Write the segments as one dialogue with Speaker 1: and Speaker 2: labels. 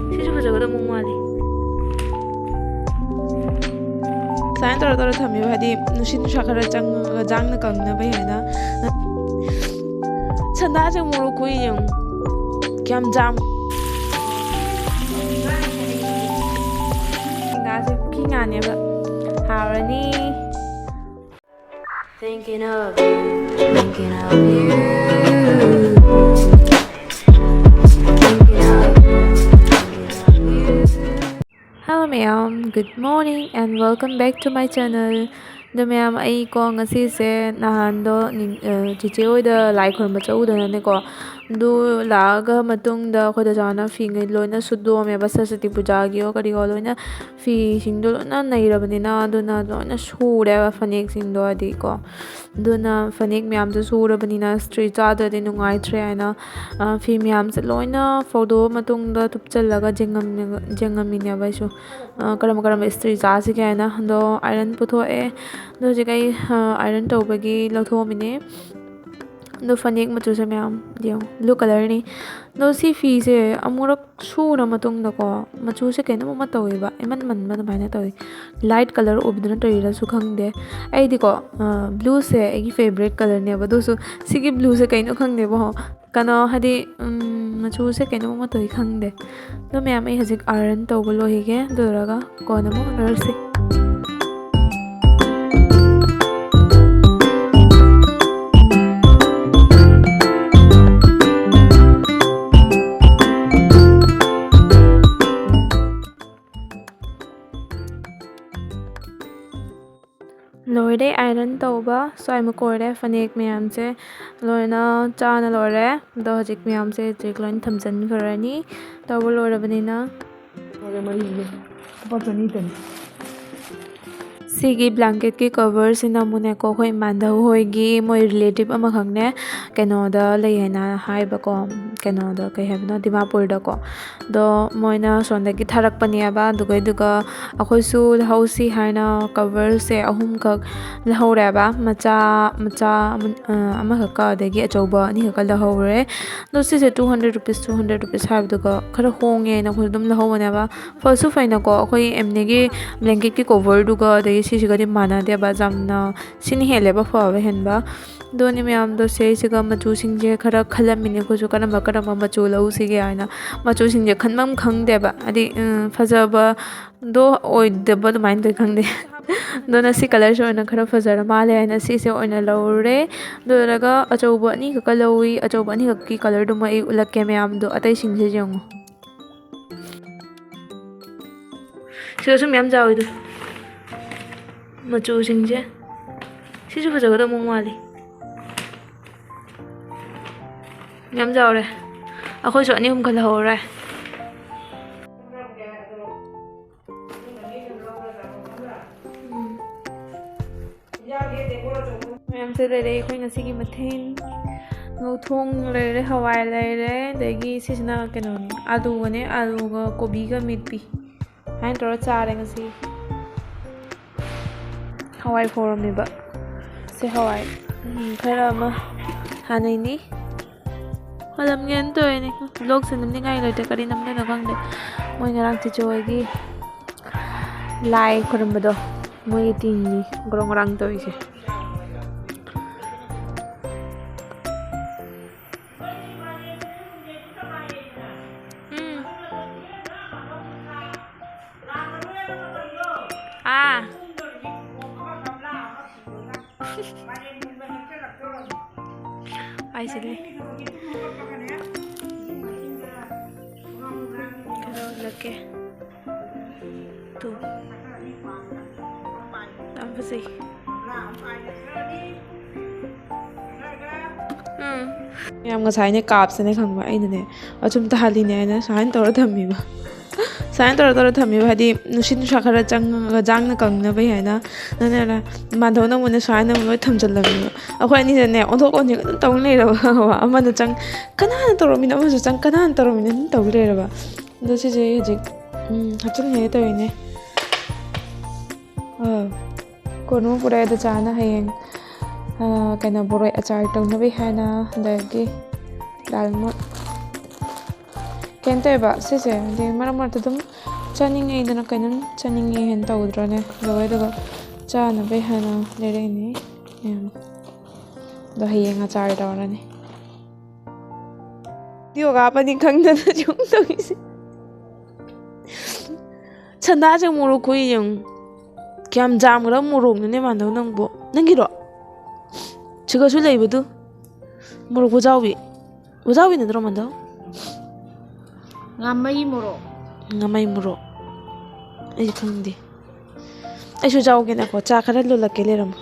Speaker 1: 시주 부자가 너무 많이. 사인 떨어 담이 하디 누신 샤카라 장나 강나 바이나. 천다 정 모로 고이용 겸잠. 나지 부킹 아니야. 하라니. Thinking of you, thinking of you. Hello ma'am, good morning and welcome back to my channel. Do ma'am ai ko ngasi se nahan do chiche oi da lai khon ba chau da ne ko do la ga matung da kho da jana fi ngai loina sudo me ba saraswati puja gi o kari go loina fi sing do na nai ra bani na do na do na su re ba fanek sing do adi ko do na fanek ma'am do su ra bani na street cha da de nungai tre na fi ma'am se loina photo matung da thup chal la ga jengam mi ne ba su karam street cha se ga na do iron putho e do je kai iron to bagi lotho mine do fanek machu se myam dio blue color ni do si fi se amurak sura matung da ko machu se kaina ma toy ba eman man ma bhaina toy light color obdana toy ra su khang de ai di ko blue se agi favorite color ne ba do su sigi blue se kaino khang de bo kano hadi machu se kaino ma toy khang de do myam ai hajik iron to bo lo hi ge do raga ko na mo nurse Loire iron tauba so I'm kore fanek myam se loina chana lore do hajik myam se jik loin thamjan kharani tawbo lore banina sigi blanket ki cover sina mune ko khoi mandau hoigi moi relative ama khangne keno da leina hai ba ko keno da kai have no dimapur da ko do moina sonda ki tharak pania ba duga akhoi su hausi haina cover se ahum khak lahore ba macha ama khaka degi achoba ni khaka lahore do si se 200 rupees have duga khara honge na khoi dum lahone ba falsu faina ko akhoi emne gi blanket ki cover duga de si gadi mana de ba jamna sin hele ba fa ba hen ba doni myam do se siga machu singje khara khalamine ko ju kana machu lau si ge aina machu singje khanmam khang de ba adi fajaba do oi de ba mind de khang de do na si color so na khara fajara male aina si se oina laure do raga achoba ni ka lawi achoba ni ki color do mai ulakke myam do atai singje jong so myam jawi do machu singje sisu fajaga da mong mali ngam jaw re akhoi so ani hum khala ho re ngam se re khoi ngasi gi mathen ngau thong le hawai le degi sisna keno alu ga kobi ga meat pi hain tor cha re ngasi hawai forum ni ba se hawai khara ma hanai ni halam ngen to ni vlog se nam ni ngai le te kari nam na gang de moi ngarang ti choi gi lai khoram ba do moi ti ni grong rang to ise ai sẽ đây kalau lagi tu apa sih em ngasai ne kap se ne khangba ai ne achum ta hali ne na sain tor thami ba sain tor thami ba hadi nusin shakhara jang na kang na bai haina na na madho na mun sain na loi thamjal la ba akhoi ni ne on thok on ni tong le ra ba ama na chang kana na tor mi na ma chang kana na tor mi na tong le ra ba do se je je hachung ne to ne kono pura da chana hayeng kana boroi achar tong na bai haina da gi dalmot ꯀꯩꯅꯣ ꯇꯧꯋꯦꯕ ꯁꯤꯁꯦ ꯍꯥꯏꯗꯤ ꯃꯔꯛ ꯃꯔꯛꯇ ꯑꯗꯨꯝ ꯆꯥꯅꯤꯡꯉꯦꯗꯅ ꯀꯩꯅꯣꯝ ꯆꯥꯅꯤꯡꯉꯦ ꯍꯦꯟꯅ ꯇꯧꯗ꯭ꯔꯣꯅꯦ ꯑꯗꯨꯒ ꯆꯥꯅꯕꯩ ꯍꯥꯟꯅ ꯂꯩꯔꯛꯏꯅꯦ ꯃꯌꯥꯝ ꯑꯗꯣ ꯍꯌꯦꯡ ꯑꯆꯥꯔ ꯇꯧꯔꯅꯤ ꯚꯤꯗꯤꯑꯣ ꯀꯥꯞꯄꯅꯤ ꯈꯪꯗꯅ ꯁꯨꯝ ꯇꯧꯔꯤꯁꯦ ꯁꯟꯗꯥꯁꯦ ꯃꯣꯔꯣꯛ ꯈꯨꯏ ꯌꯦꯡꯉꯨ ꯀꯌꯥꯝ ꯖꯥꯝꯒ꯭ꯔꯕ ꯃꯣꯔꯣꯛꯅꯣꯅꯦ ꯃꯥꯟꯗꯧ ꯅꯪꯕꯨ ꯅꯪꯒꯤꯔꯣ ꯁꯤꯒꯁꯨ ꯂꯩꯕꯗꯨ ꯃꯣꯔꯣꯛ ꯈꯨꯖꯥꯎꯕꯤ ꯅꯠꯇ꯭ꯔꯣ ꯃꯥꯟꯗꯧ
Speaker 2: ꯉꯥꯃꯩ ꯃꯣꯔꯣꯛ
Speaker 1: ꯑꯩꯁꯨ ꯈꯪꯗꯦ ꯑꯩꯁꯨ ꯆꯥꯎꯒꯦꯅꯀꯣ ꯆꯥ ꯈꯔ ꯂꯣꯜꯂꯛꯀꯦ ꯂꯩꯔꯝꯃꯣ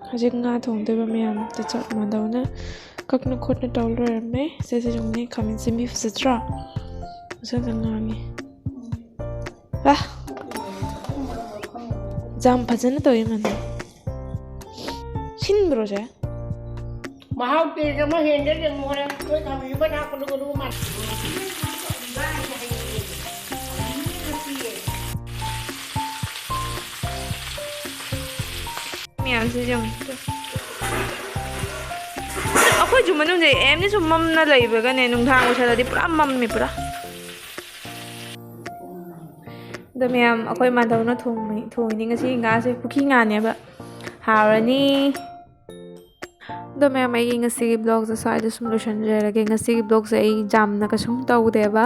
Speaker 1: ꯍꯧꯖꯤꯛ ꯉꯥ ꯊꯣꯡꯗꯣꯏꯕ ꯃꯌꯥꯝꯗ ꯆꯥꯛ ꯃꯥꯟꯗꯧꯅ ꯀꯛꯅ ꯈꯣꯠꯅ ꯇꯧ ꯂꯣꯏꯔꯝꯃꯦ ꯁꯤꯁꯦ ꯌꯦꯡꯉꯨꯅꯦ ꯈꯥꯃꯦꯟ ꯁꯤꯟꯕꯤ ꯐꯖꯗ꯭ꯔꯥ ꯐꯖꯅ ꯉꯥꯡꯉꯦ ꯖꯥꯝ ꯐꯖꯅ ꯇꯧꯋꯤ ꯃꯥꯟꯗꯧ ꯁꯤꯟꯕ꯭ꯔꯣ ꯁꯦ
Speaker 2: mahal tiga mah hingga yang mulai kue kami banyak kudu rumah.
Speaker 1: ꯃꯌꯥꯝꯁꯦ ꯌꯦꯡꯉꯨ ꯑꯩꯈꯣꯏꯁꯨ ꯃꯅꯨꯡꯗ ꯑꯦꯝꯅꯤ ꯁꯨꯝ ꯃꯝꯅ ꯂꯩꯕꯒꯅꯦ ꯅꯨꯡꯗꯥꯡ ꯑꯣꯏꯁꯜꯂꯗꯤ ꯄꯨꯔꯥ ꯃꯝꯃꯦ ꯄꯨꯔꯥ ꯑꯗꯣ ꯃꯌꯥꯝ ꯑꯩꯈꯣꯏ ꯃꯥꯟꯗꯧꯅ ꯊꯣꯡꯉꯤꯅꯤ ꯉꯁꯤ ꯉꯥꯁꯦ ꯄꯨꯈꯤ ꯉꯥꯅꯦꯕ ꯍꯥꯎꯔꯅꯤ ꯑꯗꯣ ꯃꯌꯥꯝ ꯑꯩꯒꯤ ꯉꯁꯤꯒꯤ ꯕ꯭ꯂꯣꯒꯁꯦ ꯁ꯭ꯋꯥꯏꯗ ꯁꯨꯝ ꯂꯣꯏꯁꯤꯟꯖꯔꯒꯦ ꯉꯁꯤꯒꯤ ꯕ꯭ꯂꯣꯒꯁꯦ ꯑꯩ ꯌꯥꯝꯅ ꯀꯩꯁꯨꯝ ꯇꯧꯗꯦꯕ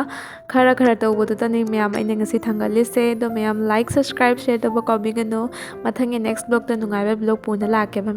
Speaker 1: ꯈꯔ ꯇꯧꯕꯗꯨꯗꯅꯤ ꯃꯌꯥꯝ ꯑꯩꯅ ꯉꯁꯤ ꯊꯥꯡꯒꯠꯂꯤꯁꯦ ꯑꯗꯣ ꯃꯌꯥꯝ ꯂꯥꯏꯛ ꯁꯕꯁꯀ꯭ꯔꯥꯏꯕ ꯁꯦꯌꯔ ꯇꯧꯕ ꯀꯥꯎꯕꯤꯒꯅꯨ ꯃꯊꯪꯒꯤ ꯅꯦꯛꯁ ꯕ꯭ꯂꯣꯒꯇ ꯅꯨꯡꯉꯥꯏꯕ ꯕ꯭ꯂꯣꯒ ꯄꯨꯅ ꯂꯥꯛꯀꯦꯕ